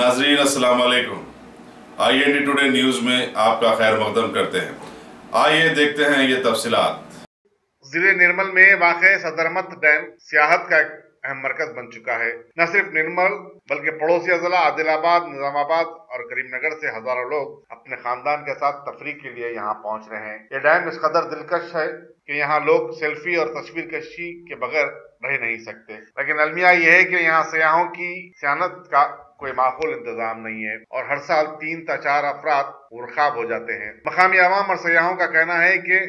नाजरीन अस्सलाम वालेकुम। IND टुडे न्यूज़ में आपका खैर मकदम करते हैं। आइए देखते हैं ये तफसीलात। जिले निर्मल में वाक़ सदरमत डैम सियाहत का एक अहम मरकज बन चुका है। न सिर्फ निर्मल बल्कि पड़ोसी अजला आदिलाबाद, निजामाबाद और करीमनगर से हजारों लोग अपने खानदान के साथ तफरीह के लिए यहाँ पहुँच रहे हैं। ये डैम इस कदर दिलकश है कि यहाँ लोग सेल्फी और तस्वीर कशी के बगैर रह नहीं सकते। लेकिन अलमिया यह है कि यहाँ सयाहों की सियानत का कोई माकूल इंतजाम नहीं है और हर साल 3 से 4 अफराद गुरखाब हो जाते हैं। मकामी आवाम और सयाहों का कहना है कि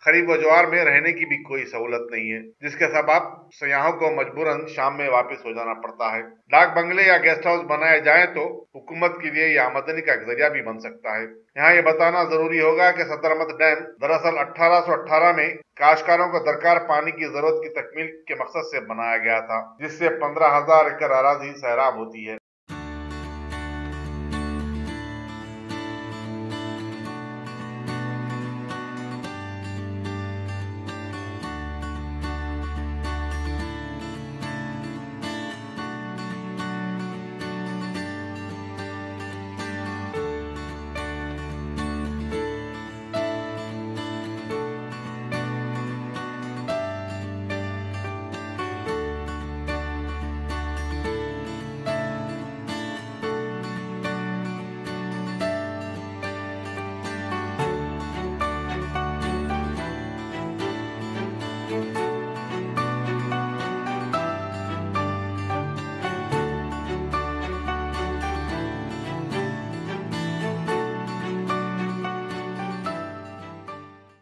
खरीब व ज्वार में रहने की भी कोई सहूलत नहीं है, जिसके सबब सयाहों को मजबूरन शाम में वापस हो जाना पड़ता है। डाक बंगले या गेस्ट हाउस बनाए जाए तो हुकूमत के लिए यह आमदनी का एक जरिया भी बन सकता है। यहाँ ये बताना जरूरी होगा कि सदरमत डैम दरअसल 1818 में काश्तकारों को दरकार पानी की जरूरत की तकमील के मकसद से बनाया गया था, जिससे 15,000 एकड़ अराजी सैराब होती है।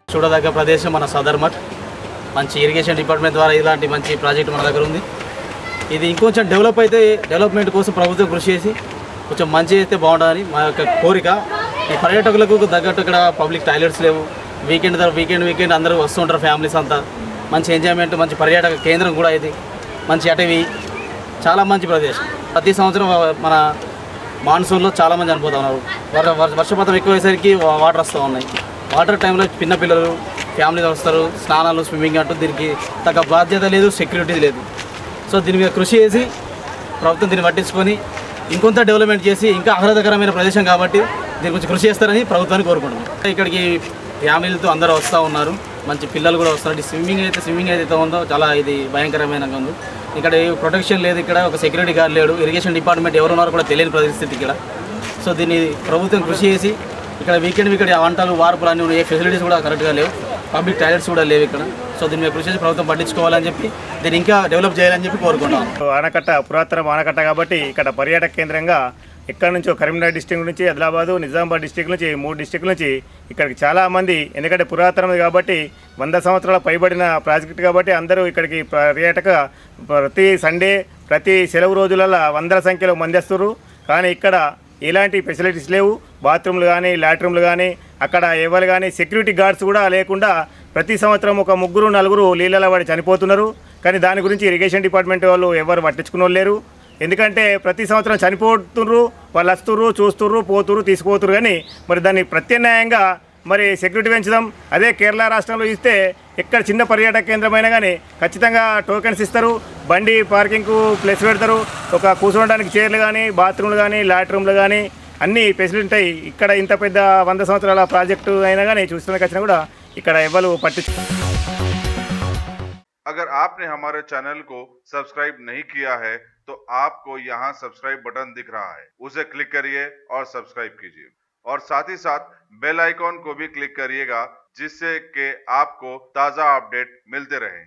చూడదగ్గ ప్రదేశం మన సదర్మట్ మంచి ఇరిగేషన్ డిపార్ట్మెంట్ ద్వారా ఇలాంటి మంచి ప్రాజెక్ట్ మన దగ్గర ఉంది. ఇది ఇంకొంచెం డెవలప్ అయితే డెవలప్మెంట్ కోసం ప్రభుత్వం కృషి చేసి కొంచెం మంచి అయితే బాగుంటుందని మా యొక్క కోరిక. ఈ పర్యాటకులకు తగ్గట్టు ఇక్కడ పబ్లిక్ టాయిలెట్స్ లేవు. వీకెండ్ అందరూ వస్తుంటారు, ఫ్యామిలీస్ అంతా. మంచి ఎంజాయ్మెంట్, మంచి పర్యాటక కేంద్రం కూడా ఇది. మంచి అటవీ, చాలా మంచి ప్రదేశం. ప్రతి సంవత్సరం మన మాన్సూన్లో చాలామంది చనిపోతూ ఉన్నారు. వర్షపాతం ఎక్కువయ్యేసరికి వాటర్ వస్తూ ఉన్నాయి. వాటర్ టైంలో చిన్న పిల్లలు ఫ్యామిలీతో వస్తారు, స్నానాలు, స్విమ్మింగ్ అంటూ దీనికి తగ్గ బాధ్యత లేదు, సెక్యూరిటీ లేదు. సో దీని మీద కృషి చేసి ప్రభుత్వం దీన్ని పట్టించుకొని ఇంకొంత డెవలప్మెంట్ చేసి ఇంకా ఆహ్లాదకరమైన ప్రదేశం కాబట్టి దీని గురించి కృషి చేస్తారని ప్రభుత్వాన్ని కోరుకుంటున్నాం. ఇక్కడికి ఫ్యామిలీలతో అందరూ వస్తూ ఉన్నారు, మంచి పిల్లలు కూడా వస్తారు. స్విమ్మింగ్ ఏదైతే ఉందో చాలా ఇది భయంకరమైన ఉంది. ఇక్కడ ప్రొటెక్షన్ లేదు, ఇక్కడ ఒక సెక్యూరిటీ గార్డ్ లేడు, ఇరిగేషన్ డిపార్ట్మెంట్ ఎవరున్నారో కూడా తెలియని పరిస్థితి ఇక్కడ. సో దీన్ని ప్రభుత్వం కృషి చేసి ఇక్కడ వీకెండ్ వంటలు, వార్పులు అన్నీ ఏ ఫెసిలిటీస్ కూడా కరెక్ట్గా లేవు, పబ్లిక్ టాయిలెట్స్ కూడా లేవు ఇక్కడ. సో దీని మీద కృషి చేసి ప్రభుత్వం పట్టించుకోవాలని చెప్పి దీన్ని ఇంకా డెవలప్ చేయాలని చెప్పి కోరుకుంటాం. ఆనకట్ట పురాతన ఆనకట్ట కాబట్టి ఇక్కడ పర్యాటక కేంద్రంగా ఎక్కడి నుంచో కరీంనగర్ డిస్ట్రిక్ట్ నుంచి, ఆదిలాబాదు, నిజామాబాద్ డిస్ట్రిక్ట్ నుంచి, 3 డిస్ట్రిక్ట్ నుంచి ఇక్కడికి చాలామంది, ఎందుకంటే పురాతనది కాబట్టి 100 సంవత్సరాల పైబడిన ప్రాజెక్ట్ కాబట్టి అందరూ ఇక్కడికి పర్యాటక ప్రతి సండే, ప్రతి సెలవు రోజులలో వందల సంఖ్యలో మంది వస్తారు. కానీ ఇక్కడ ఎలాంటి ఫెసిలిటీస్ లేవు. బాత్రూమ్లు కానీ, లాట్రూమ్లు కానీ, అక్కడ ఎవరు కానీ సెక్యూరిటీ గార్డ్స్ కూడా లేకుండా ప్రతి సంవత్సరం ఒక 3-4 నీళ్ళలో పడి చనిపోతున్నారు. కానీ దాని గురించి ఇరిగేషన్ డిపార్ట్మెంట్ వాళ్ళు ఎవరు పట్టించుకుని లేరు. ఎందుకంటే ప్రతి సంవత్సరం చనిపోతున్నారు, వాళ్ళు వస్తుర్రు, చూస్తుర్రు, పోతుర్రు, తీసుకుపోతున్నారు. కానీ మరి దాన్ని ప్రత్యామ్నాయంగా మరి సెక్యూరిటీ పెంచుదాం. అదే కేరళ రాష్ట్రంలో ఇస్తే ఎక్కడ చిన్న పర్యాటక కేంద్రమైనా కానీ ఖచ్చితంగా టోకెన్స్ ఇస్తారు, బండి పార్కింగ్కు ప్లేస్ పెడతారు, ఒక కూర్చోవడానికి చైర్లు కానీ, బాత్రూమ్లు కానీ, లాట్రూమ్లు కానీ అన్ని ఫెసిలిటీ ఉంటాయి. ఇక్కడ ఇంత పెద్ద 100 సంవత్సరాల ప్రాజెక్టు అయినా కానీ చూస్తున్న వచ్చినా కూడా ఇక్కడ ఎవరు పట్టించు. अगर आपने हमारे चैनल को सब्सक्राइब नहीं किया है तो आपको यहाँ सब्सक्राइब बटन दिख रहा है, उसे क्लिक करिए और सब्सक्राइब कीजिए और साथ ही साथ बेल आइकॉन को भी क्लिक करिएगा, जिससे कि आपको ताज़ा अपडेट मिलते रहें।